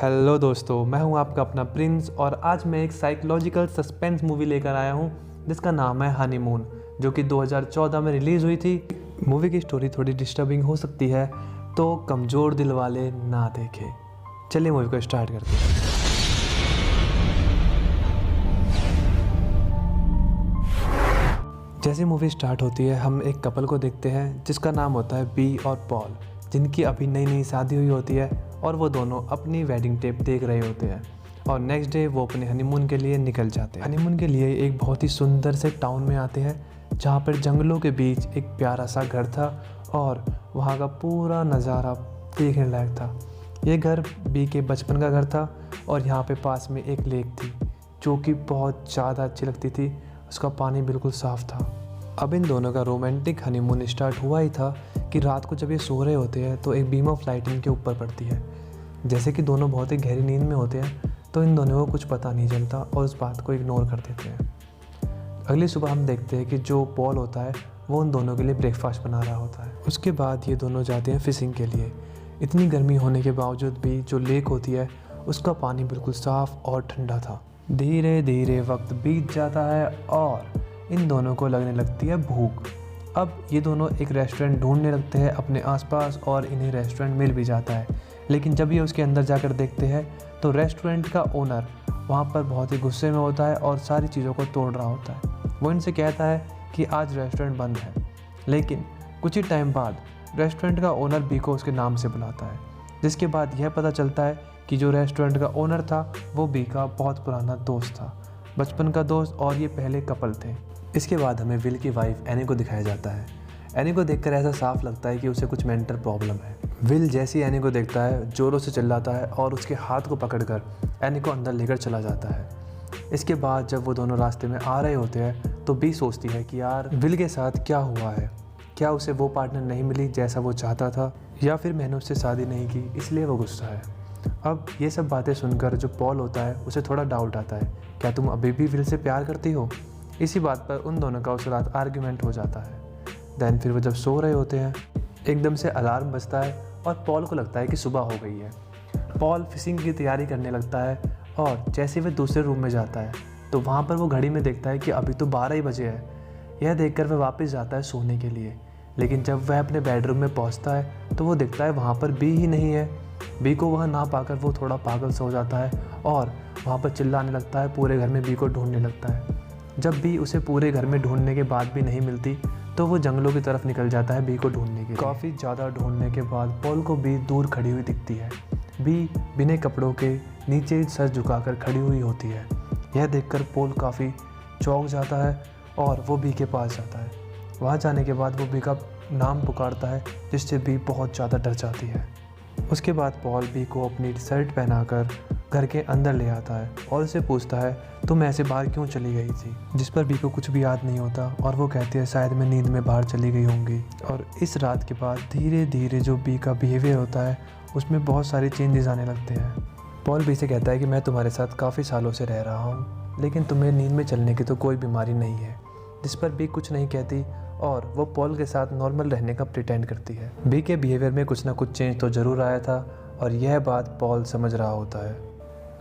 Hello दोस्तों, मैं हूं आपका अपना प्रिंस और आज मैं एक साइकोलॉजिकल सस्पेंस मूवी लेकर आया हूं जिसका नाम है हनीमून, जो कि 2014 में रिलीज़ हुई थी। मूवी की स्टोरी थोड़ी डिस्टर्बिंग हो सकती है, तो कमज़ोर दिल वाले ना देखें। चलिए मूवी को स्टार्ट करते हैं। जैसे मूवी स्टार्ट होती है, हम एक कपल को देखते हैं जिसका नाम होता है बी और पॉल, जिनकी अभी नई नई शादी हुई होती है और वो दोनों अपनी वेडिंग टेप देख रहे होते हैं। और नेक्स्ट डे वो अपने हनीमून के लिए निकल जाते हैं। हनीमून के लिए एक बहुत ही सुंदर से टाउन में आते हैं जहाँ पर जंगलों के बीच एक प्यारा सा घर था और वहाँ का पूरा नज़ारा देखने लायक था। ये घर बी के बचपन का घर था और यहाँ पे पास में एक लेक थी जो कि बहुत ज़्यादा अच्छी लगती थी। उसका पानी बिल्कुल साफ़ था। अब इन दोनों का रोमांटिक हनीमून स्टार्ट हुआ ही था कि रात को जब ये सो रहे होते हैं तो एक बीम ऑफ लाइट इनके ऊपर पड़ती है। जैसे कि दोनों बहुत ही गहरी नींद में होते हैं तो इन दोनों को कुछ पता नहीं चलता और उस बात को इग्नोर कर देते हैं। अगली सुबह हम देखते हैं कि जो पॉल होता है वो उन दोनों के लिए ब्रेकफास्ट बना रहा होता है। उसके बाद ये दोनों जाते हैं फिशिंग के लिए। इतनी गर्मी होने के बावजूद भी जो लेक होती है उसका पानी बिल्कुल साफ़ और ठंडा था। धीरे धीरे वक्त बीत जाता है और इन दोनों को लगने लगती है भूख। अब ये दोनों एक रेस्टोरेंट ढूंढने लगते हैं अपने आसपास और इन्हें रेस्टोरेंट मिल भी जाता है। लेकिन जब ये उसके अंदर जाकर देखते हैं तो रेस्टोरेंट का ओनर वहाँ पर बहुत ही गुस्से में होता है और सारी चीज़ों को तोड़ रहा होता है। वो इनसे कहता है कि आज रेस्टोरेंट बंद है। लेकिन कुछ ही टाइम बाद रेस्टोरेंट का ओनर बी को उसके नाम से बुलाता है, जिसके बाद यह पता चलता है कि जो रेस्टोरेंट का ओनर था वो बी का बहुत पुराना दोस्त था, बचपन का दोस्त, और ये पहले कपल थे। इसके बाद हमें विल की वाइफ एनी को दिखाया जाता है। एनी को देखकर ऐसा साफ लगता है कि उसे कुछ मेंटल प्रॉब्लम है। विल जैसे ही एनी को देखता है जोरों से चिल्लाता है और उसके हाथ को पकड़कर एनी को अंदर लेकर चला जाता है। इसके बाद जब वो दोनों रास्ते में आ रहे होते हैं तो बी सोचती है कि यार विल के साथ क्या हुआ है, क्या उसे वो पार्टनर नहीं मिली जैसा वो चाहता था, या फिर मैंने उससे शादी नहीं की इसलिए वो गुस्सा है। अब ये सब बातें सुनकर जो पॉल होता है उसे थोड़ा डाउट आता है, क्या तुम अभी भी विल से प्यार करती हो? इसी बात पर उन दोनों का उस रात आर्ग्यूमेंट हो जाता है। देन फिर वो जब सो रहे होते हैं एकदम से अलार्म बजता है और पॉल को लगता है कि सुबह हो गई है। पॉल फिशिंग की तैयारी करने लगता है और जैसे वह दूसरे रूम में जाता है तो वहाँ पर वो घड़ी में देखता है कि अभी तो 12 ही बजे है। यह देखकर वह वापस जाता है सोने के लिए। लेकिन जब वह अपने बेडरूम में पहुँचता है तो वो देखता है वहाँ पर बी ही नहीं है। बी को वह ना पाकर वो थोड़ा पागल सा हो जाता है और वहाँ पर चिल्लाने लगता है, पूरे घर में बी को ढूंढने लगता है। जब बी उसे पूरे घर में ढूंढने के बाद भी नहीं मिलती तो वो जंगलों की तरफ निकल जाता है बी को ढूंढने के। काफ़ी ज़्यादा ढूंढने के बाद पॉल को बी दूर खड़ी हुई दिखती है। बी बिना कपड़ों के नीचे सर झुकाकर खड़ी हुई होती है। यह देखकर पॉल काफ़ी चौंक जाता है और वो बी के पास जाता है। वहाँ जाने के बाद वो बी का नाम पुकारता है, जिससे बी बहुत ज़्यादा डर जाती है। उसके बाद पॉल बी को अपनी शर्ट पहनाकर घर के अंदर ले आता है और उसे पूछता है, तुम ऐसे बाहर क्यों चली गई थी? जिस पर बी को कुछ भी याद नहीं होता और वो कहती है शायद मैं नींद में बाहर चली गई होंगी। और इस रात के बाद धीरे धीरे जो बी का बिहेवियर होता है उसमें बहुत सारे चेंजेस आने लगते हैं। पॉल बी से कहता है कि मैं तुम्हारे साथ काफ़ी सालों से रह रहा हूँ, लेकिन तुम्हें नींद में चलने की तो कोई बीमारी नहीं है। जिस पर बी कुछ नहीं कहती और वो पॉल के साथ नॉर्मल रहने का प्रिटेंड करती है। बी के बिहेवियर में कुछ ना कुछ चेंज तो ज़रूर आया था और यह बात पॉल समझ रहा होता है।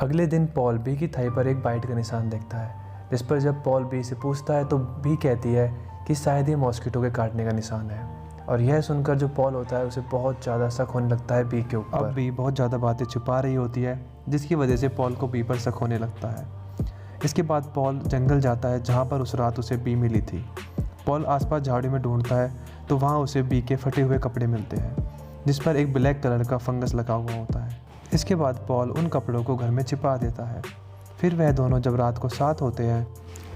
अगले दिन पॉल बी की थाई पर एक बाइट का निशान देखता है, जिस पर जब पॉल बी से पूछता है तो बी कहती है कि शायद ये मॉस्किटो के काटने का निशान है। और यह सुनकर जो पॉल होता है उसे बहुत ज़्यादा शक होने लगता है बी के ऊपर। अब बी बहुत ज़्यादा बातें छुपा रही होती है जिसकी वजह से पॉल को बी पर शक होने लगता है। इसके बाद पॉल जंगल जाता है जहाँ पर उस रात उसे बी मिली थी। पॉल आसपास झाड़ी में ढूंढता है तो वहाँ उसे बी के फटे हुए कपड़े मिलते हैं, जिस पर एक ब्लैक कलर का फंगस लगा हुआ होता है। इसके बाद पॉल उन कपड़ों को घर में छिपा देता है। फिर वह दोनों जब रात को साथ होते हैं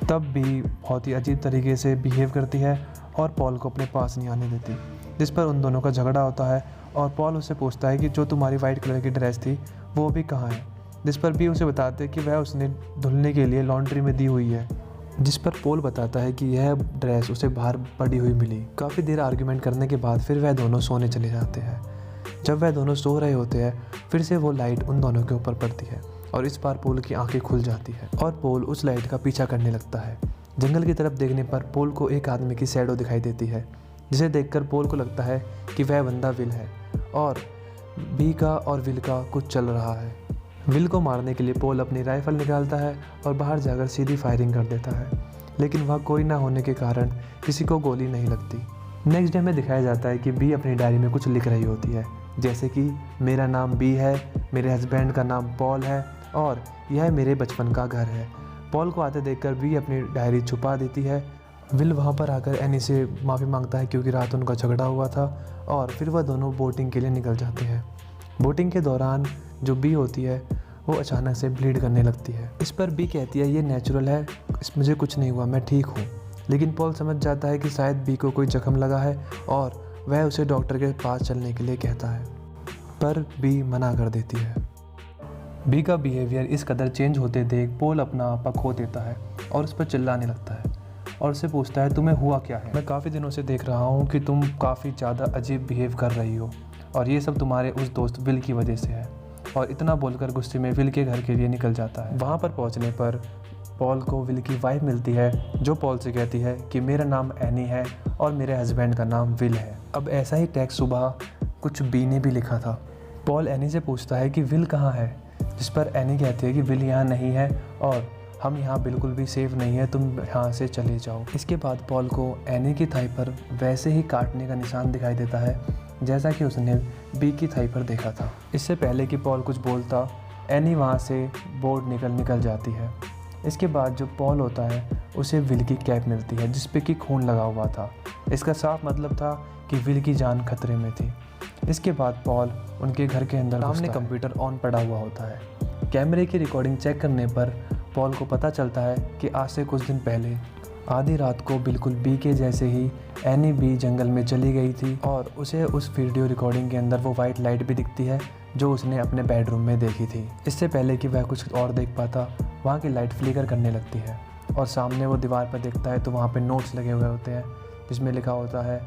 तब बी बहुत ही अजीब तरीके से बिहेव करती है और पॉल को अपने पास नहीं आने देती, जिस पर उन दोनों का झगड़ा होता है और पॉल उससे पूछता है कि जो तुम्हारी वाइट कलर की ड्रेस थी वो अभी कहाँ है। जिस पर बी उसे बताते हैं कि वह उसने धुलने के लिए लॉन्ड्री में दी हुई है। जिस पर पॉल बताता है कि यह ड्रेस उसे बाहर पड़ी हुई मिली। काफ़ी देर आर्ग्यूमेंट करने के बाद फिर वह दोनों सोने चले जाते हैं। जब वह दोनों सो रहे होते हैं फिर से वो लाइट उन दोनों के ऊपर पड़ती है और इस बार पॉल की आंखें खुल जाती है और पॉल उस लाइट का पीछा करने लगता है। जंगल की तरफ देखने पर पॉल को एक आदमी की शैडो दिखाई देती है, जिसे देखकर पॉल को लगता है कि वह बंदा विल है और बी का और विल का कुछ चल रहा है। विल को मारने के लिए पॉल अपनी राइफल निकालता है और बाहर जाकर सीधी फायरिंग कर देता है, लेकिन वहाँ कोई ना होने के कारण किसी को गोली नहीं लगती। नेक्स्ट डे में दिखाया जाता है कि बी अपनी डायरी में कुछ लिख रही होती है, जैसे कि मेरा नाम बी है, मेरे हस्बैंड का नाम पॉल है और यह मेरे बचपन का घर है। पॉल को आते देखकर बी अपनी डायरी छुपा देती है। विल वहाँ पर आकर एनी से माफ़ी मांगता है क्योंकि रात उनका झगड़ा हुआ था और फिर वह दोनों बोटिंग के लिए निकल जाते हैं। बोटिंग के दौरान जो बी होती है वो अचानक से ब्लीड करने लगती है। इस पर बी कहती है ये नेचुरल है, मुझे कुछ नहीं हुआ, मैं ठीक हूँ। लेकिन पॉल समझ जाता है कि शायद बी को कोई जख्म लगा है और वह उसे डॉक्टर के पास चलने के लिए कहता है, पर बी मना कर देती है। बी का बिहेवियर इस कदर चेंज होते देख पॉल अपना आपा खो देता है और उस पर चिल्लाने लगता है और उससे पूछता है तुम्हें हुआ क्या है? मैं काफ़ी दिनों से देख रहा हूँ कि तुम काफ़ी ज़्यादा अजीब बिहेव कर रही हो और ये सब तुम्हारे उस दोस्त विल की वजह से है। और इतना बोलकर गुस्से में विल के घर के लिए निकल जाता है। वहाँ पर पहुँचने पर पॉल को विल की वाइफ मिलती है जो पॉल से कहती है कि मेरा नाम एनी है और मेरे हस्बैंड का नाम विल है। अब ऐसा ही टेक्स्ट सुबह कुछ बी ने भी लिखा था। पॉल एनी से पूछता है कि विल कहाँ है, जिस पर एनी कहती है कि विल यहाँ नहीं है और हम यहाँ बिल्कुल भी सेफ नहीं है, तुम यहाँ से चले जाओ। इसके बाद पॉल को एनी की थाई पर वैसे ही काटने का निशान दिखाई देता है जैसा कि उसने बी की थाई पर देखा था। इससे पहले कि पॉल कुछ बोलता एनी वहाँ से बोर्ड निकल जाती है। इसके बाद जो पॉल होता है उसे विल की कैप मिलती है जिस पे कि खून लगा हुआ था। इसका साफ मतलब था कि विल की जान खतरे में थी। इसके बाद पॉल उनके घर के अंदर सामने कंप्यूटर ऑन पड़ा हुआ होता है। कैमरे की रिकॉर्डिंग चेक करने पर पॉल को पता चलता है कि आज से कुछ दिन पहले आधी रात को बिल्कुल बी के जैसे ही एनी बी जंगल में चली गई थी और उसे उस वीडियो रिकॉर्डिंग के अंदर वो वाइट लाइट भी दिखती है जो उसने अपने बेडरूम में देखी थी। इससे पहले कि वह कुछ और देख पाता वहाँ की लाइट फ्लिकर करने लगती है और सामने वो दीवार पर देखता है तो वहाँ पे नोट्स लगे हुए होते हैं जिसमें लिखा होता है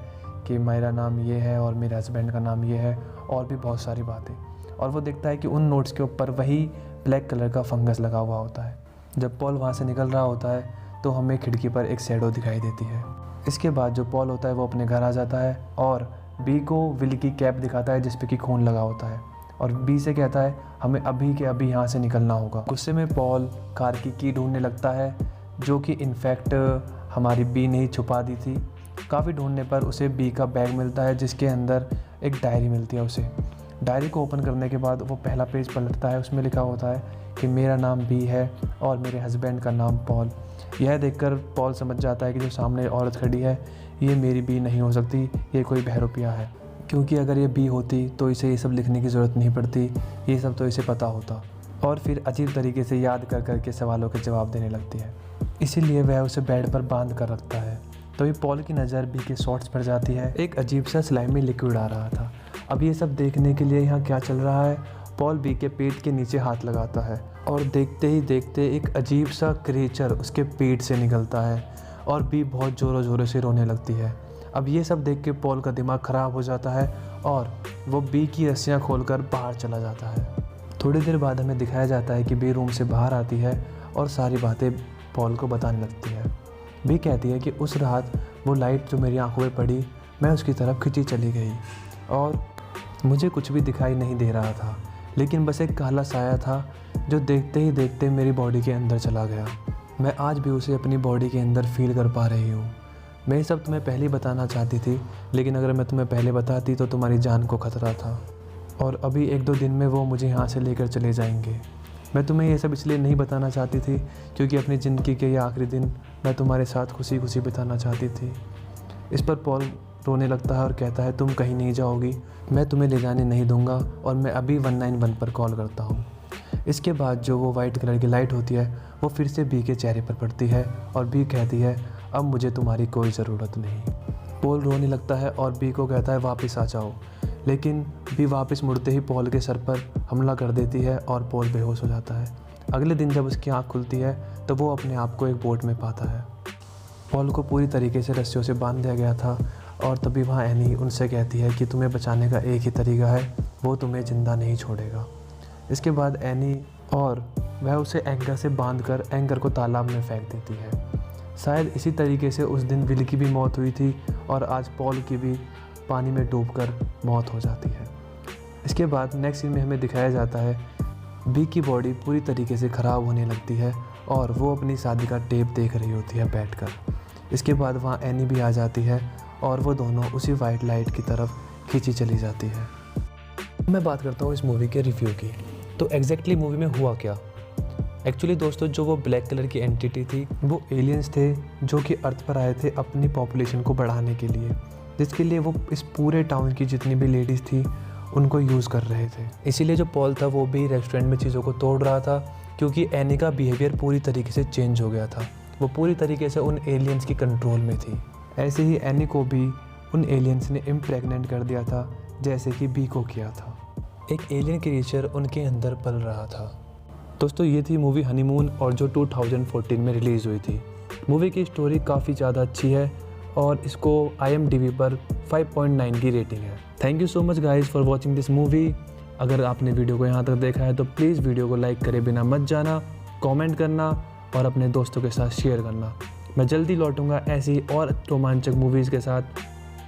कि मेरा नाम ये है और मेरे हस्बैंड का नाम ये है और भी बहुत सारी बातें। और वो देखता है कि उन नोट्स के ऊपर वही ब्लैक कलर का फंगस लगा हुआ होता है। जब पॉल वहाँ से निकल रहा होता है तो हमें खिड़की पर एक शैडो दिखाई देती है। इसके बाद जो पॉल होता है वो अपने घर आ जाता है और बी को विल की कैप दिखाता है जिस पे कि खून लगा होता है और बी से कहता है हमें अभी के अभी यहाँ से निकलना होगा। गुस्से में पॉल कार की ढूंढने लगता है जो कि इनफैक्ट हमारी बी ने ही छुपा दी थी। काफ़ी ढूंढने पर उसे बी का बैग मिलता है जिसके अंदर एक डायरी मिलती है उसे। डायरी को ओपन करने के बाद वो पहला पेज पलटता है, उसमें लिखा होता है कि मेरा नाम बी है और मेरे हस्बैंड का नाम पॉल। यह देखकर पॉल समझ जाता है कि जो सामने औरत खड़ी है ये मेरी बी नहीं हो सकती, ये कोई बहरूपिया है, क्योंकि अगर ये बी होती तो इसे ये सब लिखने की ज़रूरत नहीं पड़ती, ये सब तो इसे पता होता। और फिर अजीब तरीके से याद कर के सवालों के जवाब देने लगती है, इसीलिए वह उसे बेड पर बांध कर रखता है। तभी पॉल की नज़र बी के शॉर्ट्स पर जाती है। एक अजीब सा स्लाइमी लिक्विड आ रहा था। अब ये सब देखने के लिए यहाँ क्या चल रहा है, पॉल बी के पेट के नीचे हाथ लगाता है और देखते ही देखते एक अजीब सा क्रिएचर उसके पेट से निकलता है और बी बहुत ज़ोरों ज़ोरों से रोने लगती है। अब ये सब देख के पॉल का दिमाग ख़राब हो जाता है और वो बी की रस्सियाँ खोलकर बाहर चला जाता है। थोड़ी देर बाद हमें दिखाया जाता है कि बी रूम से बाहर आती है और सारी बातें पॉल को बताने लगती है। बी कहती है कि उस रात वो लाइट जो मेरी आंखों में पड़ी, मैं उसकी तरफ खिंची चली गई और मुझे कुछ भी दिखाई नहीं दे रहा था, लेकिन बस एक काला साया था जो देखते ही देखते मेरी बॉडी के अंदर चला गया। मैं आज भी उसे अपनी बॉडी के अंदर फील कर पा रही हूँ। मैं ये सब तुम्हें पहले बताना चाहती थी, लेकिन अगर मैं तुम्हें पहले बताती तो तुम्हारी जान को खतरा था और अभी 1-2 दिन में वो मुझे यहाँ से लेकर चले जाएंगे। मैं तुम्हें ये सब इसलिए नहीं बताना चाहती थी क्योंकि अपनी ज़िंदगी के ये आखिरी दिन मैं तुम्हारे साथ खुशी खुशी बिताना चाहती थी। इस पर पॉल रोने लगता है और कहता है तुम कहीं नहीं जाओगी, मैं तुम्हें ले जाने नहीं दूंगा और मैं अभी 191 पर कॉल करता हूँ। इसके बाद जो वो वाइट कलर की लाइट होती है वो फिर से बी के चेहरे पर पड़ती है और बी कहती है अब मुझे तुम्हारी कोई ज़रूरत नहीं। पॉल रोने लगता है और बी को कहता है वापस आ जाओ, लेकिन बी वापस मुड़ते ही पॉल के सर पर हमला कर देती है और पॉल बेहोश हो जाता है। अगले दिन जब उसकी आँख खुलती है तो वो अपने आप को एक बोट में पाता है। पॉल को पूरी तरीके से रस्सियों से बांध दिया गया था और तभी वहाँ एनी उनसे कहती है कि तुम्हें बचाने का एक ही तरीका है, वो तुम्हें ज़िंदा नहीं छोड़ेगा। इसके बाद एनी और वह उसे एंकर से बांधकर एंकर को तालाब में फेंक देती है। शायद इसी तरीके से उस दिन विल की भी मौत हुई थी और आज पॉल की भी पानी में डूबकर मौत हो जाती है। इसके बाद नेक्स्ट सीन में हमें दिखाया जाता है बी की बॉडी पूरी तरीके से ख़राब होने लगती है और वो अपनी शादी का टेप देख रही होती है बैठकर। इसके बाद वहाँ एनी भी आ जाती है और वो दोनों उसी वाइट लाइट की तरफ खींची चली जाती है। मैं बात करता हूँ इस मूवी के रिव्यू की। तो एग्जैक्टली मूवी में हुआ क्या? एक्चुअली दोस्तों, जो वो ब्लैक कलर की एंटिटी थी वो एलियंस थे जो कि अर्थ पर आए थे अपनी पॉपुलेशन को बढ़ाने के लिए, जिसके लिए वो इस पूरे टाउन की जितनी भी लेडीज़ थी उनको यूज़ कर रहे थे। इसीलिए जो पॉल था वो भी रेस्टोरेंट में चीज़ों को तोड़ रहा था, क्योंकि एनी का बिहेवियर पूरी तरीके से चेंज हो गया था। वो पूरी तरीके से उन एलियंस की कंट्रोल में थी। ऐसे ही एनी को भी उन एलियंस ने इम्प्रेग्नेंट कर दिया था, जैसे कि बी को किया था। एक एलियन क्रिएचर उनके अंदर पल रहा था। दोस्तों, ये थी मूवी हनीमून, और जो 2014 में रिलीज़ हुई थी। मूवी की स्टोरी काफ़ी ज़्यादा अच्छी है और इसको IMDb पर 5.9 की रेटिंग है। Thank you so much guys for watching this movie. अगर आपने वीडियो को यहाँ तक देखा है तो प्लीज़ वीडियो को लाइक करे बिना मत जाना, कमेंट करना और अपने दोस्तों के साथ शेयर करना। मैं जल्दी लौटूंगा ऐसी और रोमांचक मूवीज़ के साथ।